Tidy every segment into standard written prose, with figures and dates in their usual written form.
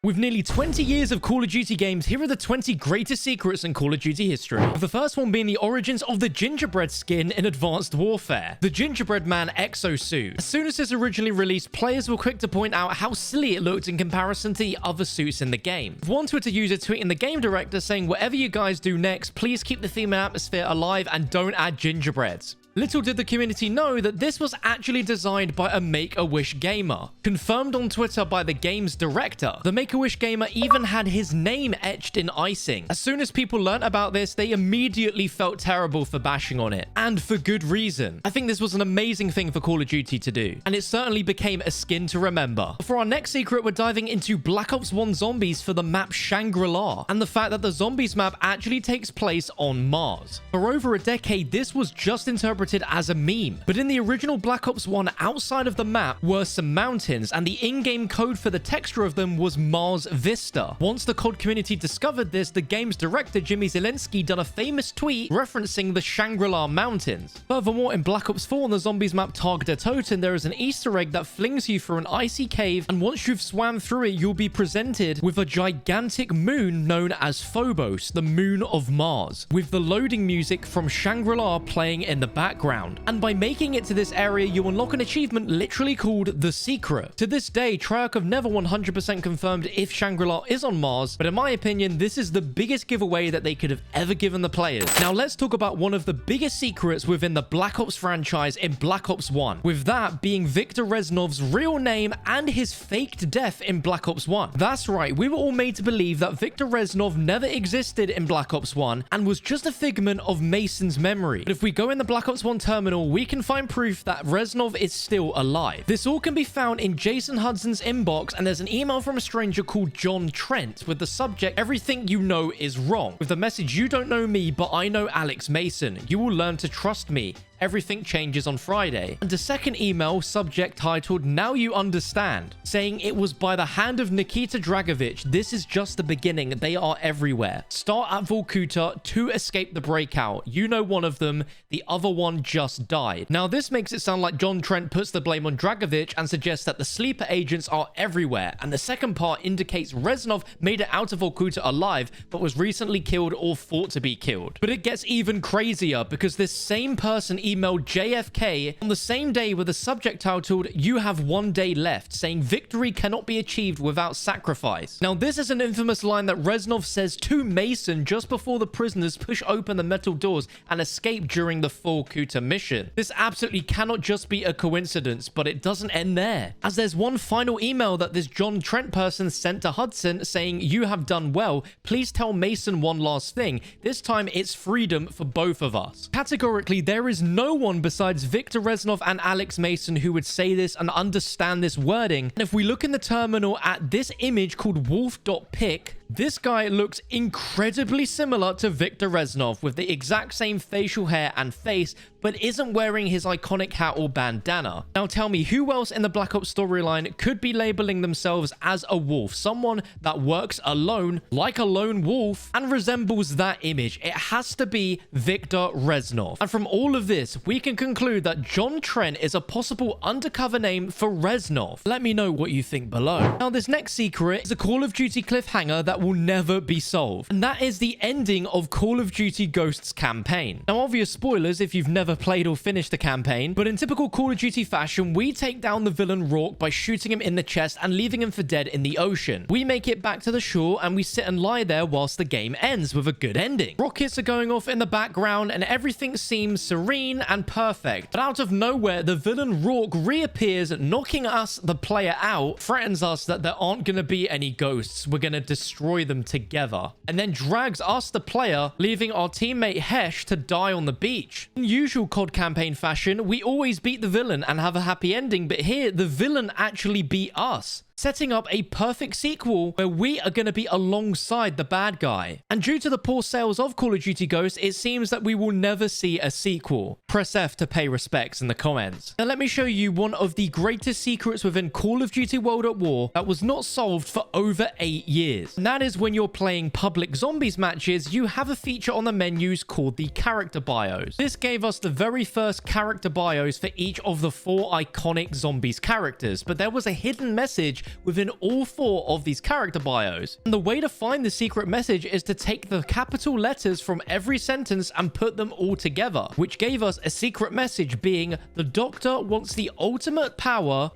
With nearly 20 years of Call of Duty games, here are the 20 greatest secrets in Call of Duty history. The first one being the origins of the gingerbread skin in Advanced Warfare. The Gingerbread Man exosuit. As soon as this originally released, players were quick to point out how silly it looked in comparison to the other suits in the game. One Twitter user tweeting the game director saying, "Whatever you guys do next, please keep the theme and atmosphere alive and don't add gingerbreads." Little did the community know that this was actually designed by a Make-A-Wish gamer, confirmed on Twitter by the game's director. The Make-A-Wish gamer even had his name etched in icing. As soon as people learnt about this, they immediately felt terrible for bashing on it, and for good reason. I think this was an amazing thing for Call of Duty to do, and it certainly became a skin to remember. For our next secret, we're diving into Black Ops 1 zombies for the map Shangri-La, and the fact that the zombies map actually takes place on Mars. For over a decade, this was just interpreted as a meme, but in the original Black Ops 1, outside of the map were some mountains, and the in-game code for the texture of them was Mars Vista. Once the COD community discovered this, the game's director Jimmy Zielinski done a famous tweet referencing the Shangri-La mountains. Furthermore, in Black Ops 4 on the zombies map Tag der Toten, there is an Easter egg that flings you through an icy cave, and once you've swam through it, you'll be presented with a gigantic moon known as Phobos, the moon of Mars, with the loading music from Shangri-La playing in the background. And by making it to this area, you unlock an achievement literally called The Secret. To this day, Treyarch have never 100% confirmed if Shangri-La is on Mars, but in my opinion, this is the biggest giveaway that they could have ever given the players. Now let's talk about one of the biggest secrets within the Black Ops franchise in Black Ops 1, with that being Viktor Reznov's real name and his faked death in Black Ops 1. That's right, we were all made to believe that Viktor Reznov never existed in Black Ops 1 and was just a figment of Mason's memory. But if we go in the Black Ops 1 terminal, we can find proof that Reznov is still alive. This all can be found in Jason Hudson's inbox, and there's an email from a stranger called John Trent with the subject, "Everything you know is wrong," with the message, "You don't know me, but I know Alex Mason. You will learn to trust me. Everything changes on Friday." And a second email, subject titled, "Now you understand," saying, "It was by the hand of Nikita Dragovich. This is just the beginning. They are everywhere. Start at Vorkuta to escape the breakout. You know one of them. The other one just died." Now, this makes it sound like John Trent puts the blame on Dragovich and suggests that the sleeper agents are everywhere. And the second part indicates Reznov made it out of Vorkuta alive, but was recently killed or thought to be killed. But it gets even crazier, because this same person emailed JFK on the same day with a subject titled, "You have 1 day left," saying victory cannot be achieved without sacrifice. Now, this is an infamous line that Reznov says to Mason just before the prisoners push open the metal doors and escape during the Vorkuta mission. This absolutely cannot just be a coincidence, but it doesn't end there, as there's one final email that this John Trent person sent to Hudson saying, "You have done well. Please tell Mason one last thing. This time it's freedom for both of us." Categorically, there is no one besides Viktor Reznov and Alex Mason who would say this and understand this wording. And if we look in the terminal at this image called wolf.pic, this guy looks incredibly similar to Viktor Reznov with the exact same facial hair and face, but isn't wearing his iconic hat or bandana. Now tell me, who else in the Black Ops storyline could be labeling themselves as a wolf? Someone that works alone, like a lone wolf, and resembles that image. It has to be Viktor Reznov. And from all of this, we can conclude that John Trent is a possible undercover name for Reznov. Let me know what you think below. Now, this next secret is a Call of Duty cliffhanger that will never be solved, and that is the ending of Call of Duty Ghosts campaign. Now, obvious spoilers if you've never played or finished the campaign, but in typical Call of Duty fashion, we take down the villain Rourke by shooting him in the chest and leaving him for dead in the ocean. We make it back to the shore and we sit and lie there whilst the game ends with a good ending. Rockets are going off in the background and everything seems serene and perfect, but out of nowhere, the villain Rourke reappears, knocking us, the player, out, threatens us that there aren't going to be any ghosts, we're going to destroy them together, and then drags us, the player, leaving our teammate Hesh to die on the beach. In usual COD campaign fashion, we always beat the villain and have a happy ending, but here, the villain actually beat us, setting up a perfect sequel where we are going to be alongside the bad guy. And due to the poor sales of Call of Duty Ghosts, it seems that we will never see a sequel. Press F to pay respects in the comments. Now let me show you one of the greatest secrets within Call of Duty World at War that was not solved for over 8 years. And that is when you're playing public zombies matches, you have a feature on the menus called the character bios. This gave us the very first character bios for each of the 4 iconic zombies characters, but there was a hidden message within all 4 of these character bios. And the way to find the secret message is to take the capital letters from every sentence and put them all together, which gave us a secret message being, the Doctor wants the ultimate power.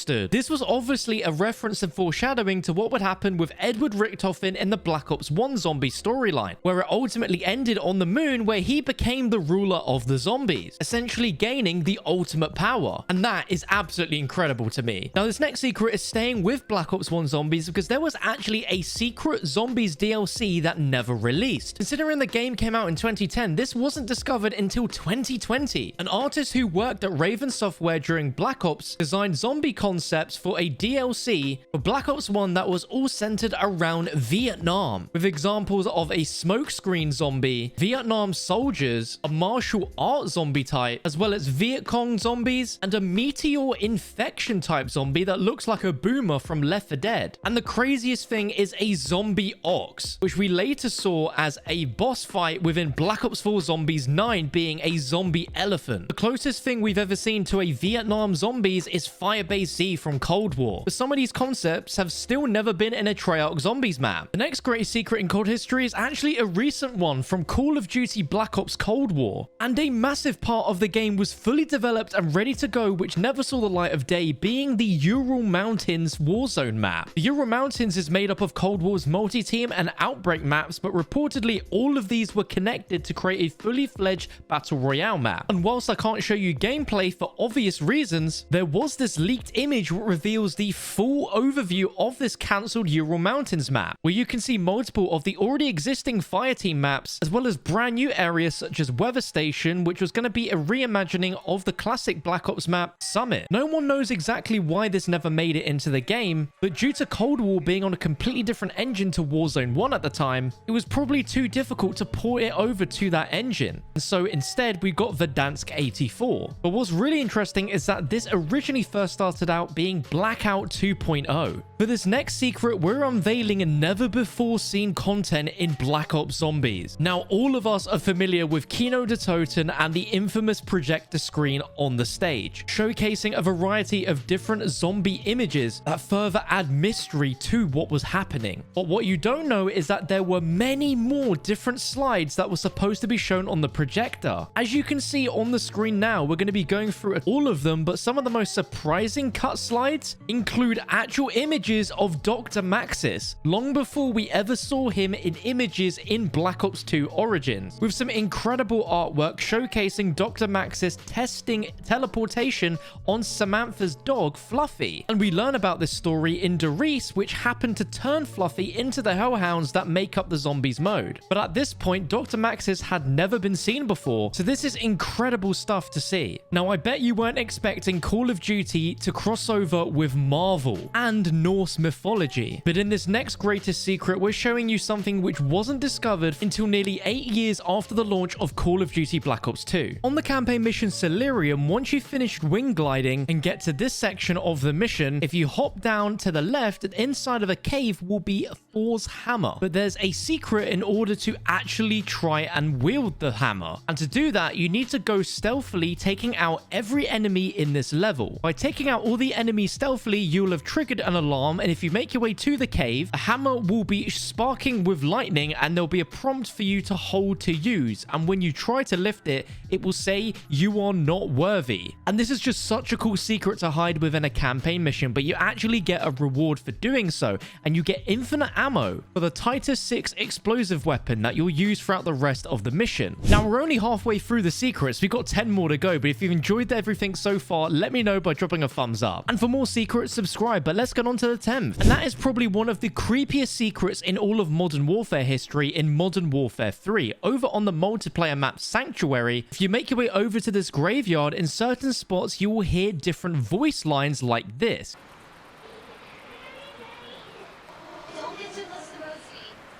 This was obviously a reference and foreshadowing to what would happen with Edward Richtofen in the Black Ops 1 zombie storyline, where it ultimately ended on the moon where he became the ruler of the zombies, essentially gaining the ultimate power. And that is absolutely incredible to me. Now, this next secret is staying with Black Ops 1 zombies because there was actually a secret zombies DLC that never released. Considering the game came out in 2010, this wasn't discovered until 2020. An artist who worked at Raven Software during Black Ops designed zombie concepts for a DLC for Black Ops 1 that was all centered around Vietnam, with examples of a smokescreen zombie, Vietnam soldiers, a martial art zombie type, as well as Viet Cong zombies, and a meteor infection type zombie that looks like a boomer from Left 4 Dead. And the craziest thing is a zombie ox, which we later saw as a boss fight within Black Ops 4 Zombies 9 being a zombie elephant. The closest thing we've ever seen to a Vietnam zombies is Firebase Z from Cold War, but some of these concepts have still never been in a Treyarch Zombies map. The next greatest secret in COD history is actually a recent one from Call of Duty Black Ops Cold War, and a massive part of the game was fully developed and ready to go, which never saw the light of day, being the Ural Mountains Warzone map. The Ural Mountains is made up of Cold War's multi-team and Outbreak maps, but reportedly all of these were connected to create a fully fledged Battle Royale map. And whilst I can't show you gameplay for obvious reasons, there was this leaked image which reveals the full overview of this cancelled Ural Mountains map, where you can see multiple of the already existing Fireteam maps, as well as brand new areas such as Weather Station, which was going to be a reimagining of the classic Black Ops map, Summit. No one knows exactly why this never made it into the game, but due to Cold War being on a completely different engine to Warzone 1 at the time, it was probably too difficult to port it over to that engine. And so instead, we got Verdansk 84. But what's really interesting is that this originally first started out being Blackout 2.0. For this next secret, we're unveiling a never before seen content in Black Ops Zombies. Now, all of us are familiar with Kino de Toten and the infamous projector screen on the stage, showcasing a variety of different zombie images that further add mystery to what was happening. But what you don't know is that there were many more different slides that were supposed to be shown on the projector. As you can see on the screen now, we're going to be going through all of them, but some of the most surprising cut slides include actual images of Dr. Maxis, long before we ever saw him in images in Black Ops 2 Origins, with some incredible artwork showcasing Dr. Maxis testing teleportation on Samantha's dog, Fluffy. And we learn about this story in Doris, which happened to turn Fluffy into the hellhounds that make up the zombies mode. But at this point, Dr. Maxis had never been seen before, so this is incredible stuff to see. Now, I bet you weren't expecting Call of Duty to cross over with Marvel and Norse mythology, but in this next greatest secret, we're showing you something which wasn't discovered until nearly 8 years after the launch of Call of Duty Black Ops 2. On the campaign mission Celerium, once you've finished wing gliding and get to this section of the mission, if you hop down to the left, inside of a cave will be Thor's hammer. But there's a secret in order to actually try and wield the hammer. And to do that, you need to go stealthily, taking out every enemy in this level. By taking out all the enemies stealthily, you'll have triggered an alarm, and if you make your way to the cave, a hammer will be sparking with lightning, and there'll be a prompt for you to hold to use. And when you try to lift it, it will say you are not worthy. And this is just such a cool secret to hide within a campaign mission, but you actually get a reward for doing so, and you get infinite ammo for the Titus 6 explosive weapon that you'll use throughout the rest of the mission. Now, we're only halfway through the secrets. We've got 10 more to go, but if you've enjoyed everything so far, let me know by dropping a thumbs up. And for more secrets, subscribe. But let's get on to the 10th. And that is probably one of the creepiest secrets in all of Modern Warfare history in Modern Warfare 3. Over on the multiplayer map Sanctuary, if you make your way over to this graveyard, in certain spots, you will hear different voice lines like this.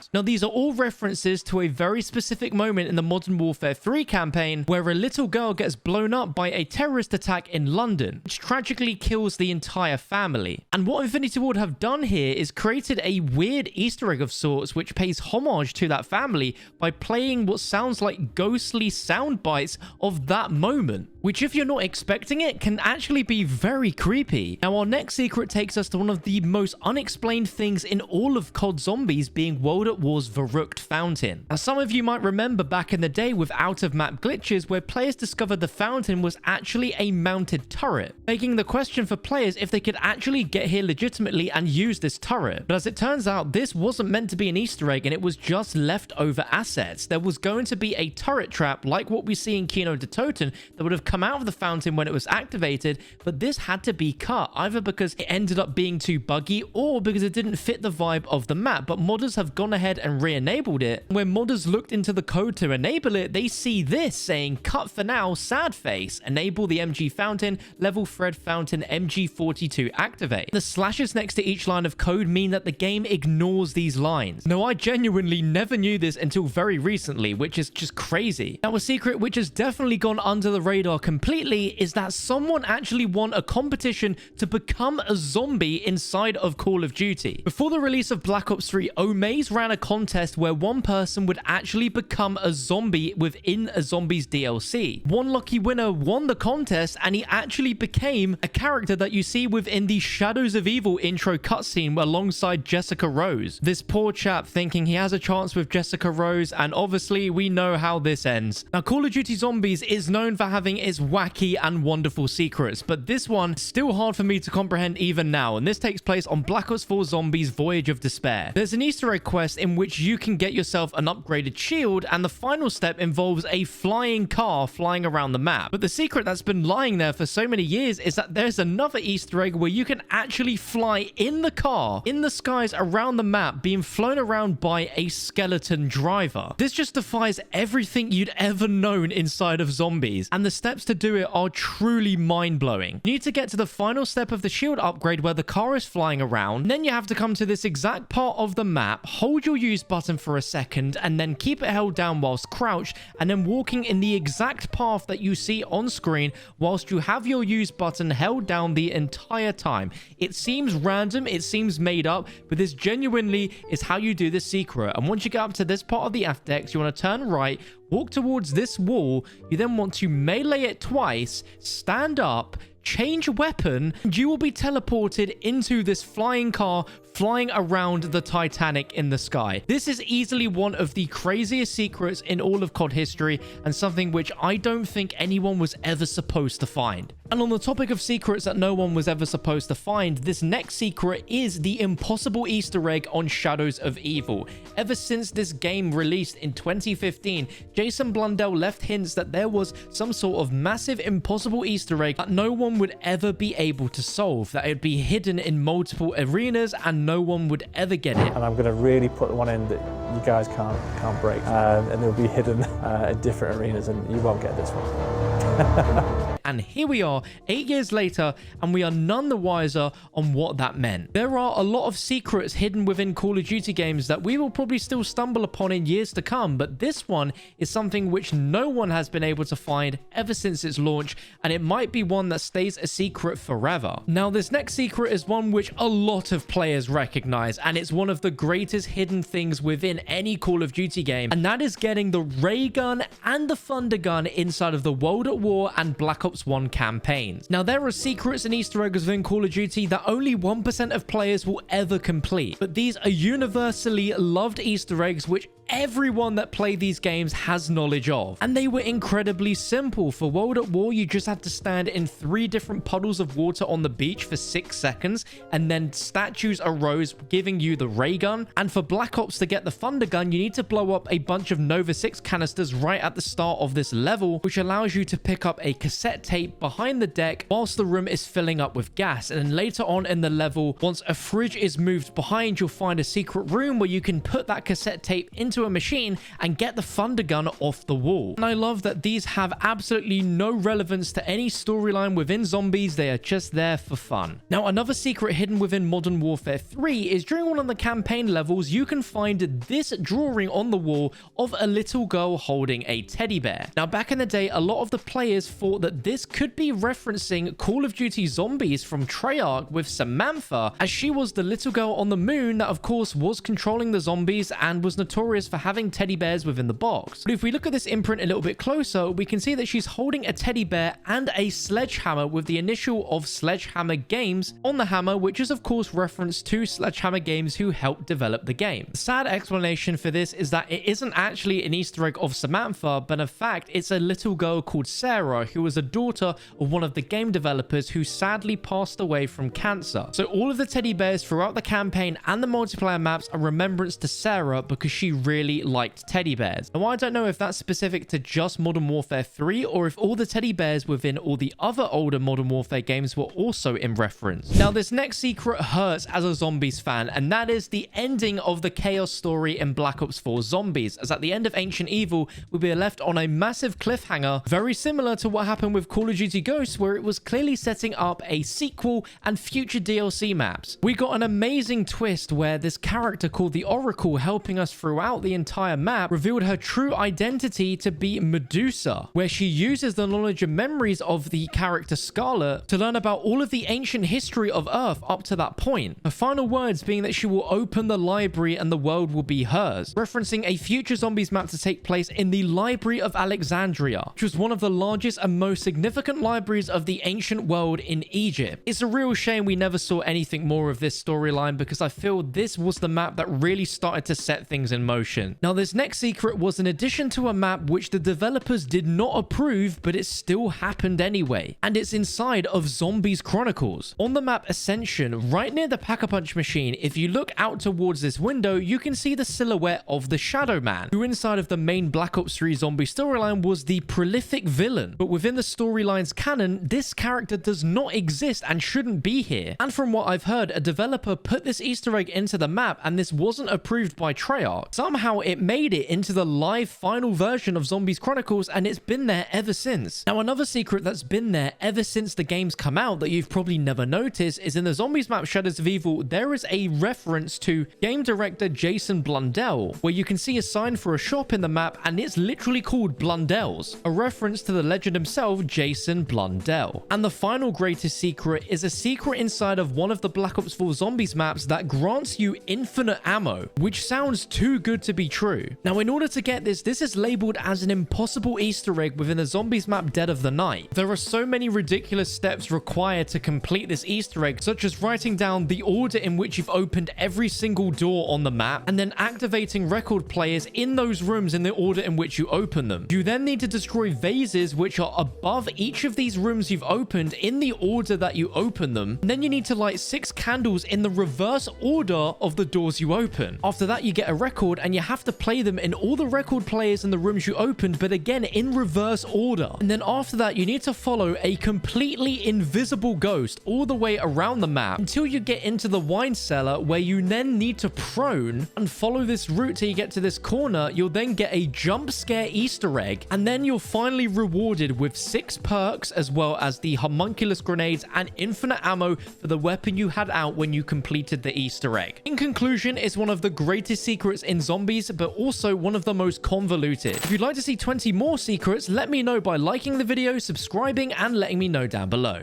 ground. Now, these are all references to a very specific moment in the Modern Warfare 3 campaign where a little girl gets blown up by a terrorist attack in London, which tragically kills the entire family. And what Infinity Ward have done here is created a weird Easter egg of sorts which pays homage to that family by playing what sounds like ghostly sound bites of that moment, which if you're not expecting it can actually be very creepy. Now, our next secret takes us to one of the most unexplained things in all of COD Zombies, being World at War's Verrückt Fountain. Now, some of you might remember back in the day with out-of-map glitches where players discovered the fountain was actually a mounted turret, begging the question for players if they could actually get here legitimately and use this turret. But as it turns out, this wasn't meant to be an Easter egg and it was just leftover assets. There was going to be a turret trap like what we see in Kino de Toten that would have come out of the fountain when it was activated, but this had to be cut, either because it ended up being too buggy or because it didn't fit the vibe of the map. But modders have gone ahead and re-enabled it. When modders looked into the code to enable it, they see this saying, "Cut for now, sad face. Enable the MG fountain, level thread fountain MG42 activate." The slashes next to each line of code mean that the game ignores these lines. Now, I genuinely never knew this until very recently, which is just crazy. Now, a secret which has definitely gone under the radar completely is that someone actually won a competition to become a zombie inside of Call of Duty. Before the release of Black Ops 3, Omaze ran a contest where one person would actually become a zombie within a Zombies DLC. One lucky winner won the contest and he actually became a character that you see within the Shadows of Evil intro cutscene alongside Jessica Rose. This poor chap thinking he has a chance with Jessica Rose, and obviously we know how this ends. Now, Call of Duty Zombies is known for having its wacky and wonderful secrets, but this one is still hard for me to comprehend even now, and this takes place on Black Ops 4 Zombies Voyage of Despair. There's an Easter egg quest in which you can get yourself an upgraded shield, and the final step involves a flying car flying around the map. But the secret that's been lying there for so many years is that there's another Easter egg where you can actually fly in the car in the skies around the map, being flown around by a skeleton driver. This just defies everything you'd ever known inside of Zombies, and the steps to do it are truly mind-blowing. You need to get to the final step of the shield upgrade where the car is flying around, and then you have to come to this exact part of the map, hold your use button for a second, and then keep it held down whilst crouched, and then walking in the exact path that you see on screen whilst you have your use button held down the entire time. It seems random, it seems made up, but this genuinely is how you do this secret. And once you get up to this part of the FDX, you want to turn right, walk towards this wall, you then want to melee it twice, stand up, change weapon, and you will be teleported into this flying car flying around the Titanic in the sky. This is easily one of the craziest secrets in all of COD history, and something which I don't think anyone was ever supposed to find. And on the topic of secrets that no one was ever supposed to find, this next secret is the impossible Easter egg on Shadows of Evil. Ever since this game released in 2015, Jason Blundell left hints that there was some sort of massive impossible Easter egg that no one would ever be able to solve, that it would be hidden in multiple arenas and no one would ever get it. And I'm going to really put one in that you guys can't break, and they'll be hidden in different arenas, and you won't get this one. And here we are 8 years later, and we are none the wiser on what that meant. There are a lot of secrets hidden within Call of Duty games that we will probably still stumble upon in years to come, but this one is something which no one has been able to find ever since its launch, and it might be one that stays a secret forever. Now, this next secret is one which a lot of players recognize, and it's one of the greatest hidden things within any Call of Duty game, and that is getting the ray gun and the thunder gun inside of the World at War and Black Ops 1 campaigns. Now, there are secrets and Easter eggs within Call of Duty that only 1% of players will ever complete, but these are universally loved Easter eggs which everyone that played these games has knowledge of. And they were incredibly simple. For World at War, you just had to stand in 3 different puddles of water on the beach for 6 seconds, and then statues arose giving you the ray gun. And for Black Ops, to get the thunder gun, you need to blow up a bunch of Nova 6 canisters right at the start of this level, which allows you to pick up a cassette tape behind the deck whilst the room is filling up with gas. And then later on in the level, once a fridge is moved behind, you'll find a secret room where you can put that cassette tape into into a machine and get the thunder gun off the wall. And I love that these have absolutely no relevance to any storyline within zombies. They are just there for fun. Now, another secret hidden within Modern Warfare 3 is during one of the campaign levels, you can find this drawing on the wall of a little girl holding a teddy bear. Now, back in the day, a lot of the players thought that this could be referencing Call of Duty Zombies from Treyarch with Samantha, as she was the little girl on the moon that, of course, was controlling the zombies and was notorious for having teddy bears within the box. But if we look at this imprint a little bit closer, we can see that she's holding a teddy bear and a sledgehammer with the initial of Sledgehammer Games on the hammer, which is, of course, reference to Sledgehammer Games, who helped develop the game. The sad explanation for this is that it isn't actually an Easter egg of Samantha, but in fact, it's a little girl called Sarah, who was a daughter of one of the game developers who sadly passed away from cancer. So all of the teddy bears throughout the campaign and the multiplayer maps are remembrance to Sarah because she really liked teddy bears. Now, I don't know if that's specific to just Modern Warfare 3 or if all the teddy bears within all the other older Modern Warfare games were also in reference. Now, this next secret hurts as a Zombies fan, and that is the ending of the Chaos story in Black Ops 4 Zombies, as at the end of Ancient Evil, we'll be left on a massive cliffhanger, very similar to what happened with Call of Duty Ghosts, where it was clearly setting up a sequel and future DLC maps. We got an amazing twist where this character called the Oracle, helping us throughout the entire map, revealed her true identity to be Medusa, where she uses the knowledge and memories of the character Scarlet to learn about all of the ancient history of Earth up to that point. Her final words being that she will open the library and the world will be hers, referencing a future Zombies map to take place in the Library of Alexandria, which was one of the largest and most significant libraries of the ancient world in Egypt. It's a real shame we never saw anything more of this storyline, because I feel this was the map that really started to set things in motion. Now, this next secret was an addition to a map which the developers did not approve, but it still happened anyway, and it's inside of Zombies Chronicles. On the map Ascension, right near the Pack-a-Punch machine, if you look out towards this window, you can see the silhouette of the Shadow Man, who inside of the main Black Ops 3 zombie storyline was the prolific villain. But within the storyline's canon, this character does not exist and shouldn't be here. And from what I've heard, a developer put this Easter egg into the map and this wasn't approved by Treyarch. Somehow it made it into the live final version of Zombies Chronicles, and it's been there ever since. Now, another secret that's been there ever since the games come out that you've probably never noticed is in the Zombies map Shadows of Evil, there is a reference to game director Jason Blundell, where you can see a sign for a shop in the map and it's literally called Blundell's, a reference to the legend himself, Jason Blundell. And the final greatest secret is a secret inside of one of the Black Ops 4 Zombies maps that grants you infinite ammo, which sounds too good to be true. Now, in order to get this is labeled as an impossible Easter egg within the Zombies map Dead of the Night. There are so many ridiculous steps required to complete this Easter egg, such as writing down the order in which you've opened every single door on the map and then activating record players in those rooms in the order in which you open them. You then need to destroy vases which are above each of these rooms you've opened in the order that you open them. And then you need to light 6 candles in the reverse order of the doors you open. After that, you get a record and you have to play them in all the record players in the rooms you opened, but again in reverse order. And then after that, you need to follow a completely invisible ghost all the way around the map until you get into the wine cellar, where you then need to prone and follow this route till you get to this corner. You'll then get a jump scare Easter egg, and then you're finally rewarded with 6 perks as well as the homunculus grenades and infinite ammo for the weapon you had out when you completed the Easter egg. In conclusion, it's one of the greatest secrets in Zombies, but also one of the most convoluted. If you'd like to see 20 more secrets, let me know by liking the video, subscribing, and letting me know down below.